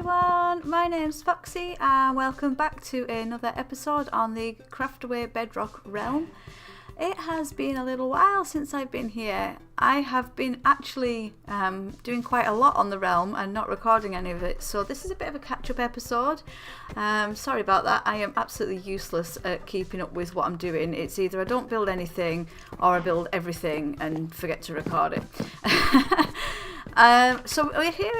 everyone, my name's Foxxie and welcome back to another episode on the Craftaway Bedrock realm. It has been a little while since I've been here. I have been actually doing quite a lot on the realm and not recording any of it, so this is a bit of a catch-up episode. Sorry about that, I am absolutely useless at keeping up with what I'm doing. It's either I don't build anything or I build everything and forget to record it. So we're here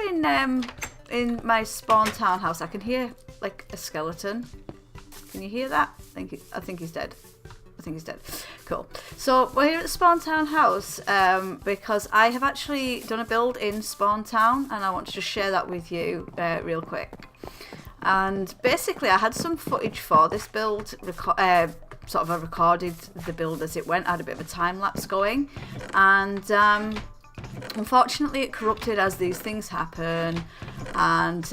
in my spawn townhouse. I can hear like a skeleton. Can you hear that? I think he's dead. I think he's dead. Cool. So we're here at Spawn Town House because I have actually done a build in Spawn Town and I want to just share that with you real quick. And basically I had some footage for this build, I recorded the build as it went. I had a bit of a time lapse going and unfortunately it corrupted as these things happen, and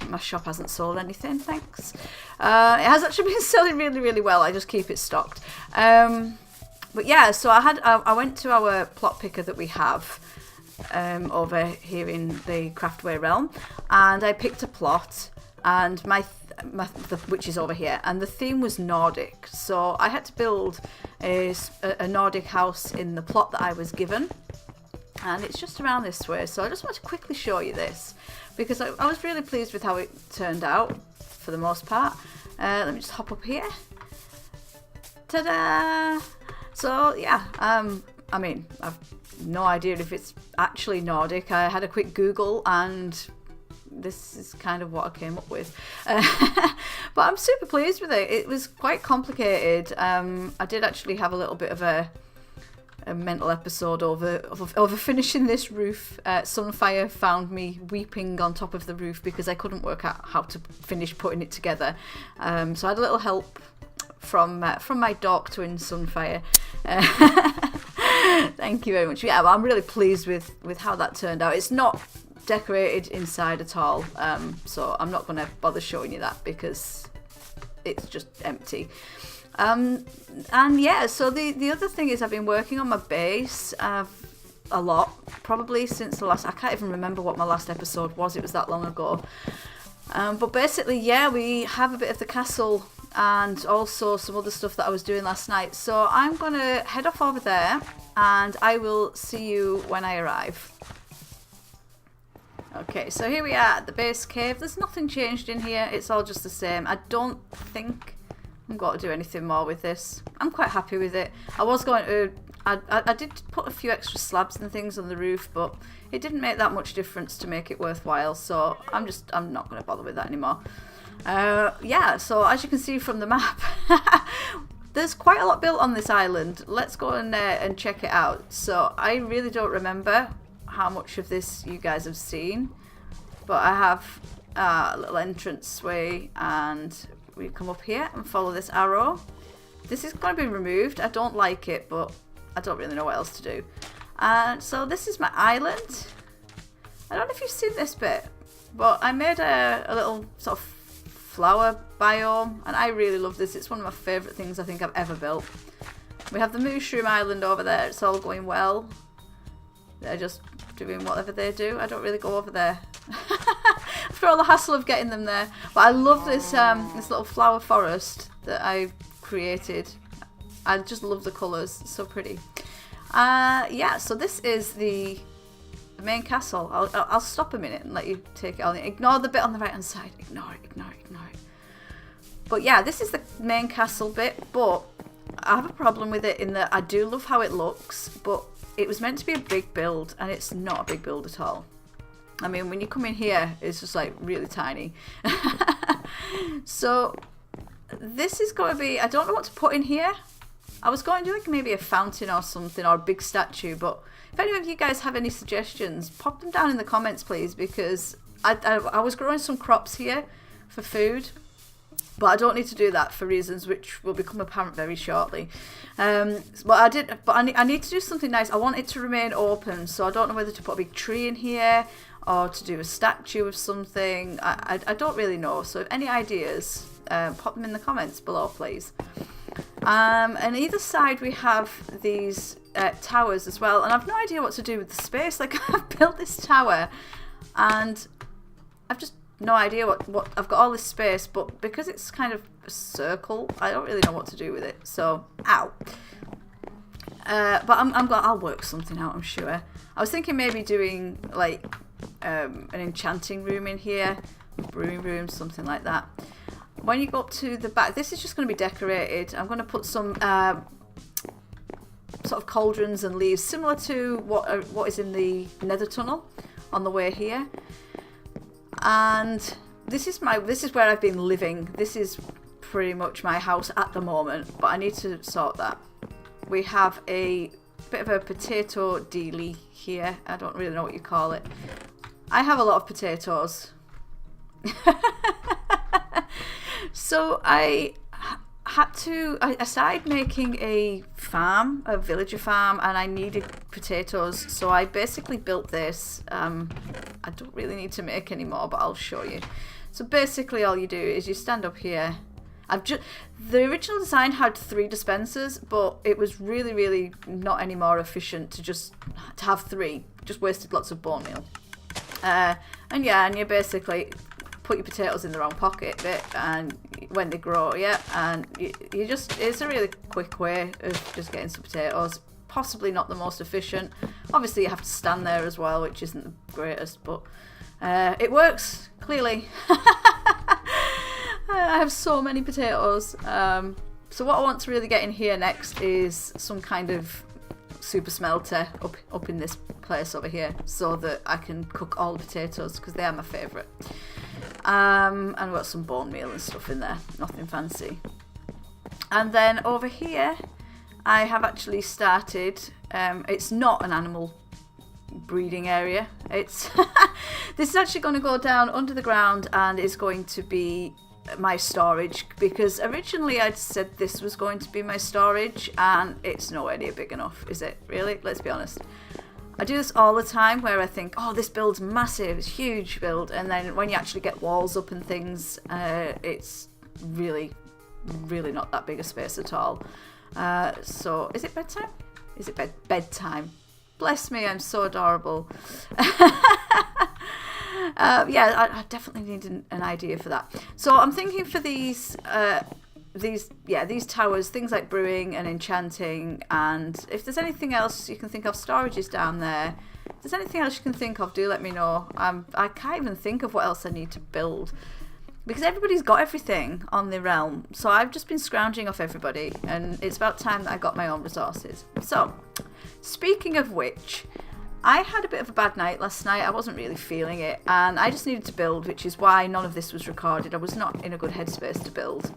my shop hasn't sold anything, thanks. It has actually been selling really well, I just keep it stocked. But yeah, so I went to our plot picker that we have over here in the Craftaway realm, and I picked a plot, and which is over here, and the theme was Nordic, so I had to build a Nordic house in the plot that I was given. And it's just around this way, so I just want to quickly show you this because I was really pleased with how it turned out for the most part. Let me just hop up here. Ta-da! So yeah, I mean, I've no idea if it's actually Nordic. I had a quick Google and this is kind of what I came up with. But I'm super pleased with it. It was quite complicated. I did actually have a little bit of a mental episode over finishing this roof. Sunfire found me weeping on top of the roof because I couldn't work out how to finish putting it together. So I had a little help from my dog twin Sunfire. Thank you very much. Yeah, I'm really pleased with how that turned out. It's not decorated inside at all, so I'm not going to bother showing you that because it's just empty. And yeah, so the other thing is I've been working on my base a lot, probably since the last, I can't even remember what my last episode was, it was that long ago. But basically, yeah, we have a bit of the castle and also some other stuff that I was doing last night. So I'm going to head off over there and I will see you when I arrive. Okay, so here we are at the base cave. There's nothing changed in here, it's all just the same. I don't think I've got to do anything more with this. I'm quite happy with it. I was going to, I did put a few extra slabs and things on the roof, but it didn't make that much difference to make it worthwhile, so I'm not going to bother with that anymore. Yeah, so as you can see from the map, there's quite a lot built on this island. Let's go and check it out. So I really don't remember how much of this you guys have seen, but I have a little entranceway and we come up here and follow this arrow. This is going to be removed. I don't like it, but I don't really know what else to do. And so this is my island. I don't know if you've seen this bit, but I made a little sort of flower biome, and I really love this. It's one of my favourite things I think I've ever built. We have the mushroom island over there. It's all going well. They're just doing whatever they do. I don't really go over there. After all the hassle of getting them there. But I love this this little flower forest that I've created. I just love the colours. It's so pretty. Yeah, so this is the main castle. I'll stop a minute and let you take it on. Ignore the bit on the right hand side. Ignore it. But yeah, this is the main castle bit, but I have a problem with it in that I do love how it looks, but it was meant to be a big build and it's not a big build at all. I mean, when you come in here, it's just like really tiny. So this is going to be, I don't know what to put in here. I was going to do like maybe a fountain or something, or a big statue, but if any of you guys have any suggestions, pop them down in the comments please, because I was growing some crops here for food, but I don't need to do that for reasons which will become apparent very shortly. But I need to do something nice. I want it to remain open, so I don't know whether to put a big tree in here or to do a statue of something. I don't really know, so if any ideas, pop them in the comments below please. And either side we have these towers as well, and I've no idea what to do with the space. Like, I've built this tower and I've just no idea what I've got all this space, but because it's kind of a circle, I don't really know what to do with it. So, ow. But I'll work something out, I'm sure. I was thinking maybe doing like an enchanting room in here, brewing room, something like that. When you go up to the back, this is just going to be decorated. I'm going to put some sort of cauldrons and leaves, similar to what is in the nether tunnel on the way here. And this is where I've been living. This is pretty much my house at the moment, but I need to sort that. We have a bit of a potato dealie here. I don't really know what you call it. I have a lot of potatoes. So I started making a farm, a villager farm, and I needed potatoes. So I basically built this. I don't really need to make any more, but I'll show you. So basically all you do is you stand up here. The original design had 3 dispensers, but it was really, really not any more efficient to have 3. Just wasted lots of bone meal. And you basically put your potatoes in the wrong pocket bit, and when they grow, and it's a really quick way of just getting some potatoes. Possibly not the most efficient. Obviously you have to stand there as well, which isn't the greatest, but it works, clearly. I have so many potatoes. So what I want to really get in here next is some kind of super smelter up in this place over here, so that I can cook all the potatoes, because they are my favourite. And I've got some bone meal and stuff in there, nothing fancy. And then over here I have actually started, it's not an animal breeding area, it's this is actually going to go down under the ground and is going to be my storage, because originally I'd said this was going to be my storage, and it's nowhere near big enough, is it? Really? Let's be honest. I do this all the time, where I think, oh, this build's massive, it's a huge build, and then when you actually get walls up and things, it's really, really not that big a space at all. So, is it bedtime? Is it bedtime? Bless me, I'm so adorable. I definitely need an idea for that. So I'm thinking for these towers, things like brewing and enchanting, and if there's anything else you can think of, storage is down there. If there's anything else you can think of, do let me know. I can't even think of what else I need to build, because everybody's got everything on the realm. So I've just been scrounging off everybody, and it's about time that I got my own resources. So, speaking of which, I had a bit of a bad night last night. I wasn't really feeling it, and I just needed to build, which is why none of this was recorded. I was not in a good headspace to build.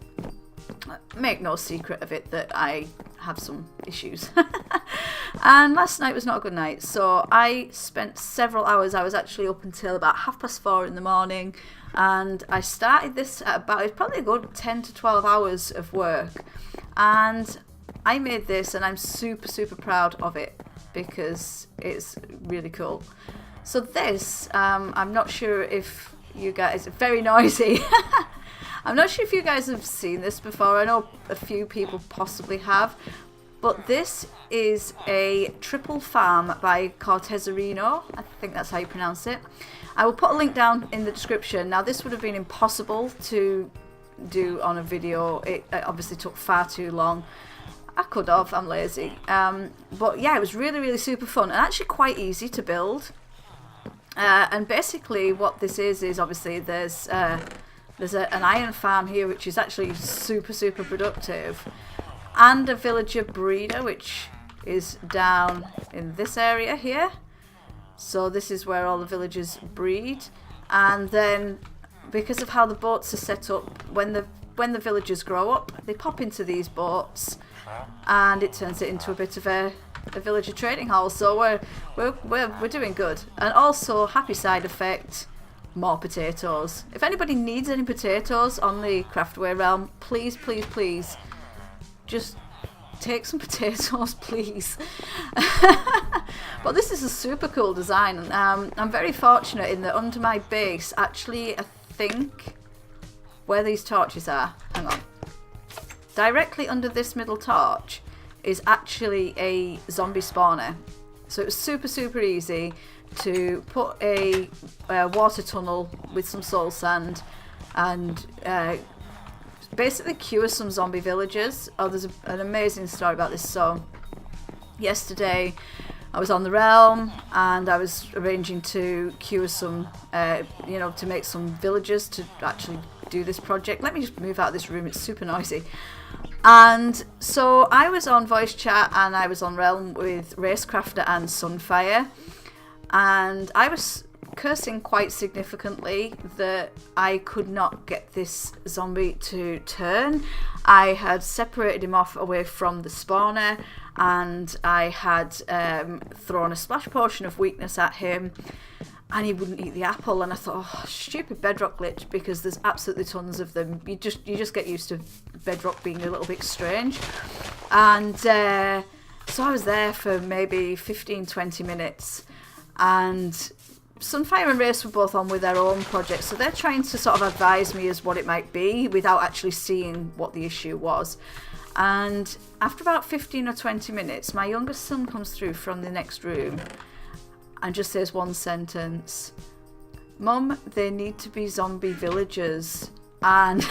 Make no secret of it that I have some issues. And last night was not a good night, so I spent several hours. I was actually up until about 4:30 in the morning, and I started this at it's probably a good 10 to 12 hours of work, and I made this, and I'm super, super proud of it, because it's really cool. So this, I'm not sure if you guys, it's very noisy. I'm not sure if you guys have seen this before. I know a few people possibly have, but this is a triple farm by Cortezarino. I think that's how you pronounce it. I will put a link down in the description. Now, this would have been impossible to do on a video. It obviously took far too long. I could have, I'm lazy. But yeah, it was really, really super fun, and actually quite easy to build. And basically what this is obviously there's an iron farm here, which is actually super, super productive, and a villager breeder, which is down in this area here. So this is where all the villagers breed, and then because of how the boats are set up, when the villagers grow up, they pop into these boats, and it turns it into a bit of a villager trading hall. So we're doing good. And also, happy side effect, more potatoes. If anybody needs any potatoes on the Craftaway realm, please, please, please, just take some potatoes, please. But this is a super cool design. I'm very fortunate in that under my base, actually, I think where these torches are, hang on, directly under this middle torch is actually a zombie spawner. So it was super, super easy to put a water tunnel with some soul sand and basically cure some zombie villagers. Oh, there's an amazing story about this. So yesterday I was on the realm and I was arranging to cure some, you know, to make some villagers to actually do this project. Let me just move out of this room, it's super noisy. And so I was on voice chat and I was on realm with Racecrafter and Sunfire, and I was cursing quite significantly that I could not get this zombie to turn. I had separated him off away from the spawner, and I had thrown a splash potion of weakness at him, and he wouldn't eat the apple. And I thought, oh, stupid Bedrock glitch, because there's absolutely tons of them. You just get used to Bedrock being a little bit strange. And so I was there for maybe 15-20 minutes, and Sunfire and Race were both on with their own projects, so they're trying to sort of advise me as what it might be without actually seeing what the issue was. And after about 15 or 20 minutes, my youngest son comes through from the next room and just says one sentence: "Mum, they need to be zombie villagers." And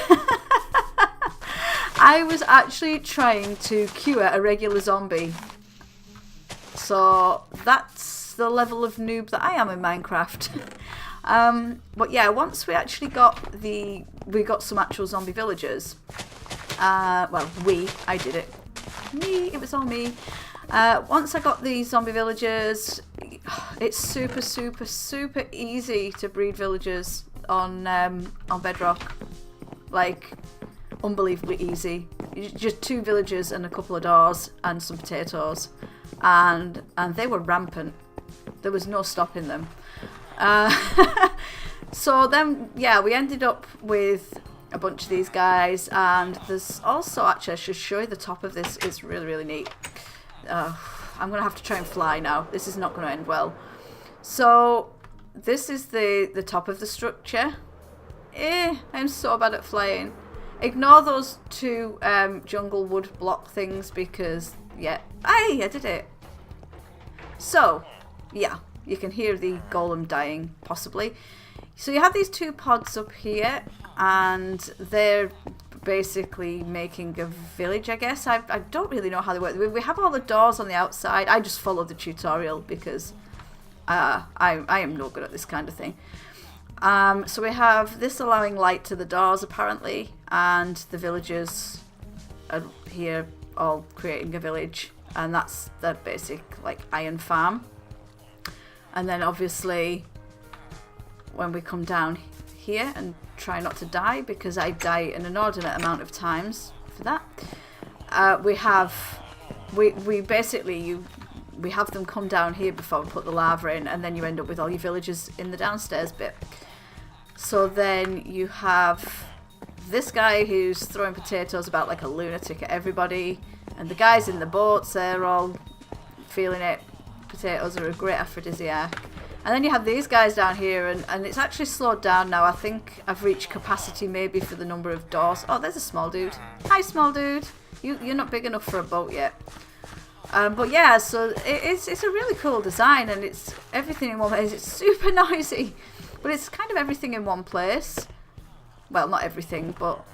I was actually trying to cure a regular zombie. So that's the level of noob that I am in Minecraft. But yeah, once we actually got some actual zombie villagers. Well, I did it. It was all me. Once I got the zombie villagers, it's super, super, super easy to breed villagers on Bedrock. Like, unbelievably easy. Just 2 villagers and a couple of doors and some potatoes, and they were rampant. There was no stopping them. So then, yeah, we ended up with a bunch of these guys, and there's also, actually, I should show you the top of this. It's really, really neat. I'm going to have to try and fly now. This is not going to end well. So this is the top of the structure. I'm so bad at flying. Ignore those 2 jungle wood block things because, yeah, I did it. So, yeah, you can hear the golem dying, possibly. So you have these 2 pods up here, and they're basically making a village, I guess. I don't really know how they work. We have all the doors on the outside. I just followed the tutorial because I am no good at this kind of thing. So we have this allowing light to the doors, apparently, and the villagers are here all creating a village, and that's the basic, like, iron farm. And then obviously when we come down here and try not to die, because I die an inordinate amount of times for that, we have them come down here before we put the lava in, and then you end up with all your villagers in the downstairs bit. So then you have this guy who's throwing potatoes about like a lunatic at everybody, and the guys in the boats, they're all feeling it. Potatoes are a great aphrodisiac. And then you have these guys down here, and it's actually slowed down now. I think I've reached capacity maybe for the number of doors. Oh, there's a small dude. Hi, small dude. You're not big enough for a boat yet. But yeah, so it's a really cool design, and it's everything in one place. It's super noisy, but it's kind of everything in one place. Well, not everything, but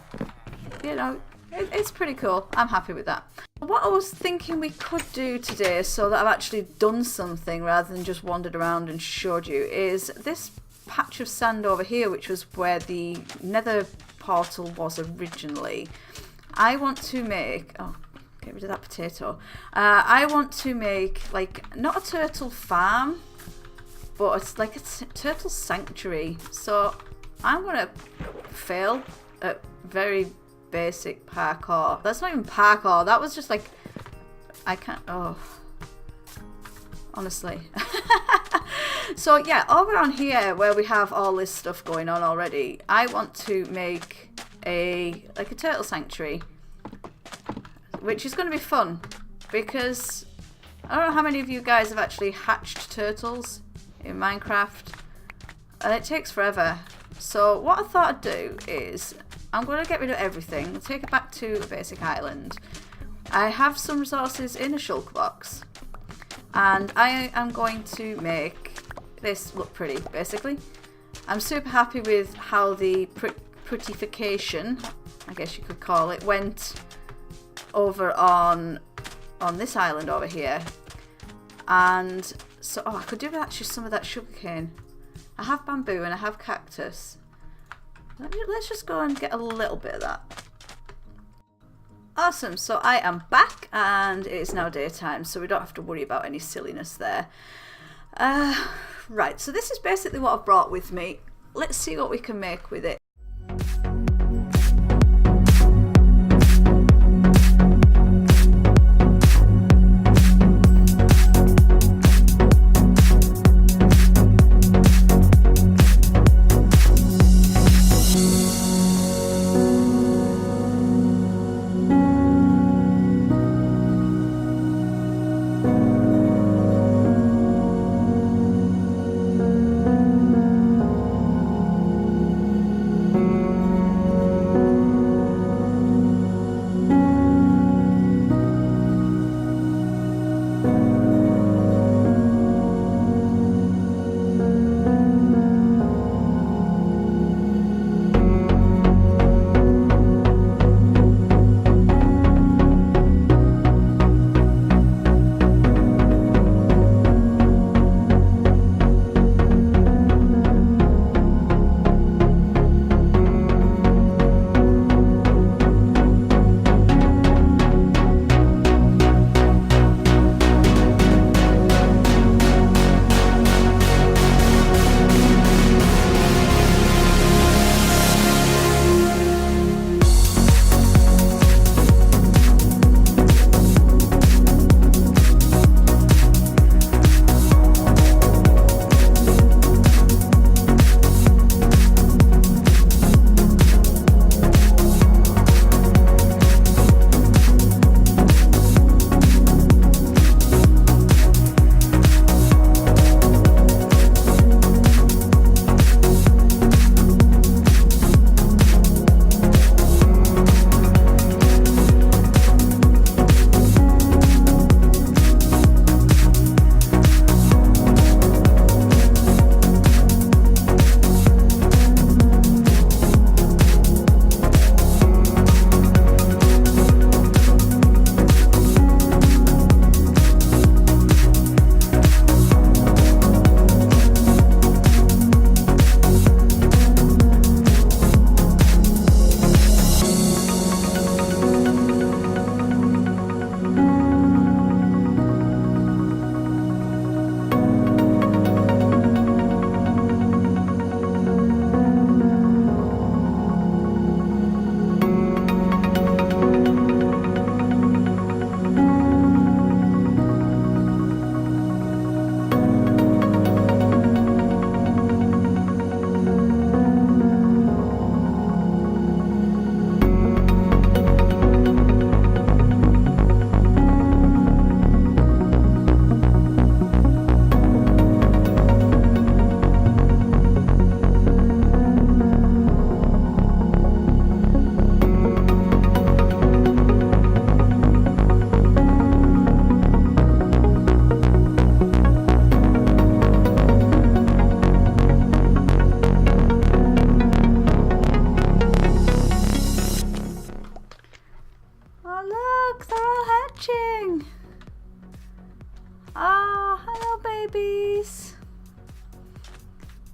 you know, it's pretty cool. I'm happy with that. What I was thinking we could do today, so that I've actually done something rather than just wandered around and showed you, is this patch of sand over here, which was where the nether portal was originally. I want to make... Oh, get rid of that potato. I want to make, like, not a turtle farm, but it's like a turtle sanctuary. So I'm going to fail at very basic parkour. That's not even parkour. That was just like, I can't, oh, honestly. So yeah, over on here where we have all this stuff going on already, I want to make a turtle sanctuary, which is going to be fun because I don't know how many of you guys have actually hatched turtles in Minecraft, and it takes forever. So what I thought I'd do is I'm going to get rid of everything, take it back to a basic island. I have some resources in a shulk box, and I am going to make make this look pretty, basically. I'm super happy with how the prettification, I guess you could call it, went over on this island over here. And so, oh, I could do with actually some of that sugarcane. I have bamboo and I have cactus. Let's just go and get a little bit of that. Awesome, so I am back and it is now daytime, so we don't have to worry about any silliness there. Right, so this is basically what I've brought with me. Let's see what we can make with it.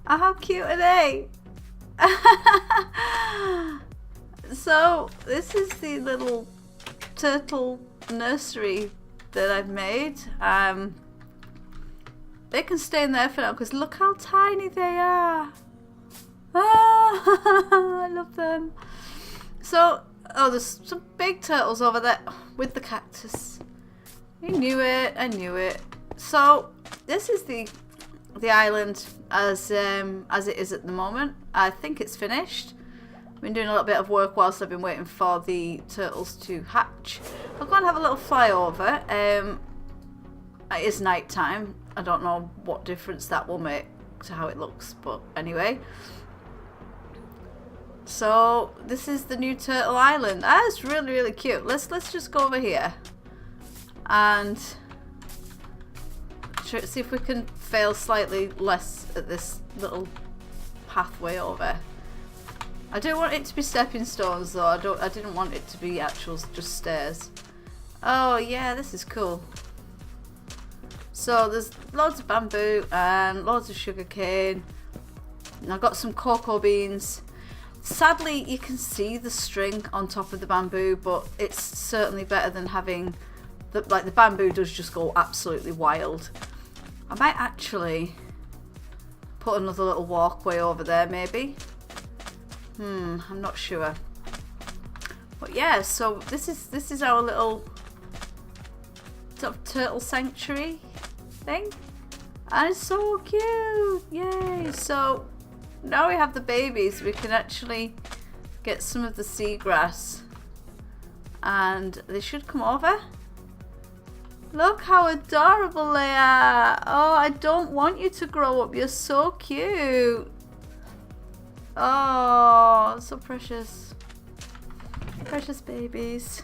Oh, how cute are they? So this is the little turtle nursery that I've made. They can stay in there for now because look how tiny they are. I love them. So, oh, there's some big turtles over there with the cactus. I knew it, I knew it. So this is the island as it is at the moment. I think it's finished. I've been doing a little bit of work whilst I've been waiting for the turtles to hatch. I'll go and have a little flyover. It is night time. I don't know what difference that will make to how it looks, but anyway. So this is the new turtle island. Ah, it's really, really cute. Let's just go over here and see if we can fail slightly less at this little pathway over. I do want it to be stepping stones though. I didn't want it to be actual just stairs. Oh yeah, this is cool. So there's loads of bamboo and loads of sugar cane. And I've got some cocoa beans. Sadly, you can see the string on top of the bamboo, but it's certainly better than having the bamboo does just go absolutely wild. I might actually put another little walkway over there, maybe. I'm not sure. But yeah, so this is our little sort of turtle sanctuary thing. And it's so cute! Yay! So now we have the babies, we can actually get some of the seagrass. And they should come over. Look how adorable they are! Oh, I don't want you to grow up, you're so cute! Oh, so precious. Precious babies.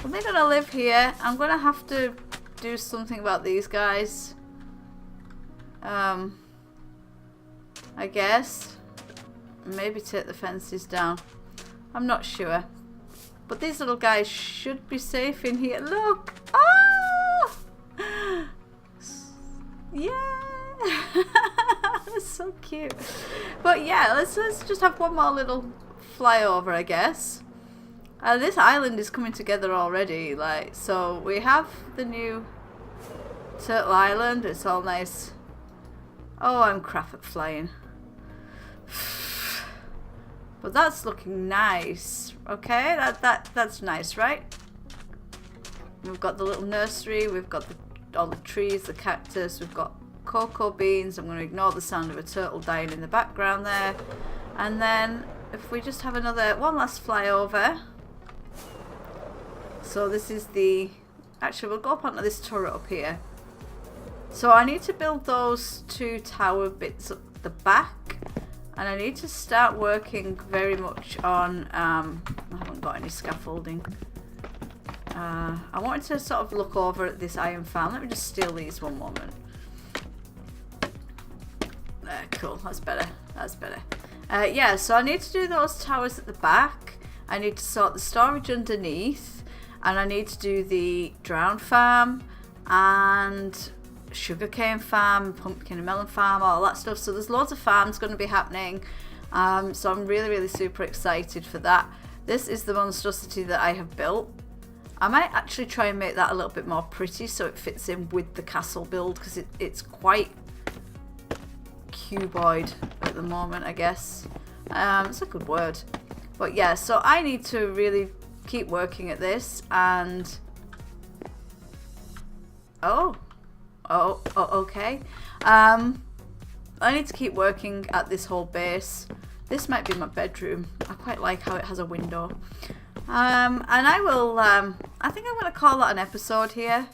Well, they're gonna live here. I'm gonna have to do something about these guys. I guess. Maybe take the fences down. I'm not sure. But these little guys should be safe in here. Look! Oh! Yeah! That's so cute. But yeah, let's just have one more little flyover, I guess. This island is coming together already. Like, so we have the new Turtle Island. It's all nice. Oh, I'm crap at flying. But that's looking nice. Okay, that's nice, right? We've got the little nursery. We've got all the trees, the cactus. We've got cocoa beans. I'm going to ignore the sound of a turtle dying in the background there. And then if we just have one last flyover. So this is actually we'll go up onto this turret up here. So I need to build those 2 tower bits up the back. And I need to start working very much on, I haven't got any scaffolding. I wanted to sort of look over at this iron farm. Let me just steal these one moment. Cool, that's better. That's better. Yeah, so I need to do those towers at the back. I need to sort the storage underneath. And I need to do the drown farm and sugarcane farm, pumpkin and melon farm, all that stuff. So there's loads of farms going to be happening. So I'm really super excited for that. This is the monstrosity that I have built. I might actually try and make that a little bit more pretty so it fits in with the castle build, because it's quite cuboid at the moment, I guess. It's a good word. But yeah, so I need to really keep working at this, and okay. I need to keep working at this whole base. This might be my bedroom. I quite like how it has a window. And I will, I think I'm going to call that an episode here.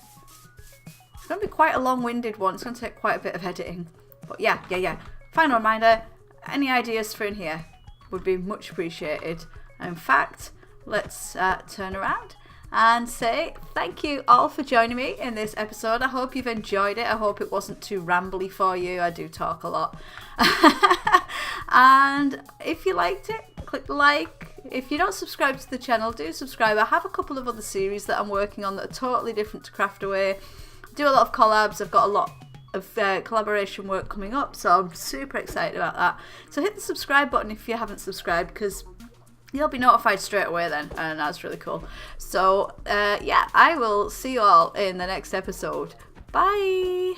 It's going to be quite a long-winded one. It's going to take quite a bit of editing. But yeah. Final reminder, any ideas for in here would be much appreciated. In fact, let's turn around and say thank you all for joining me in this episode. I hope you've enjoyed it. I hope it wasn't too rambly for you. I do talk a lot. And if you liked it, click the like. If you don't subscribe to the channel, do subscribe. I have a couple of other series that I'm working on that are totally different to Craftaway. I do a lot of collabs. I've got a lot of collaboration work coming up, so I'm super excited about that. So hit the subscribe button if you haven't subscribed, because you'll be notified straight away then, and that's really cool. So yeah, I will see you all in the next episode. Bye!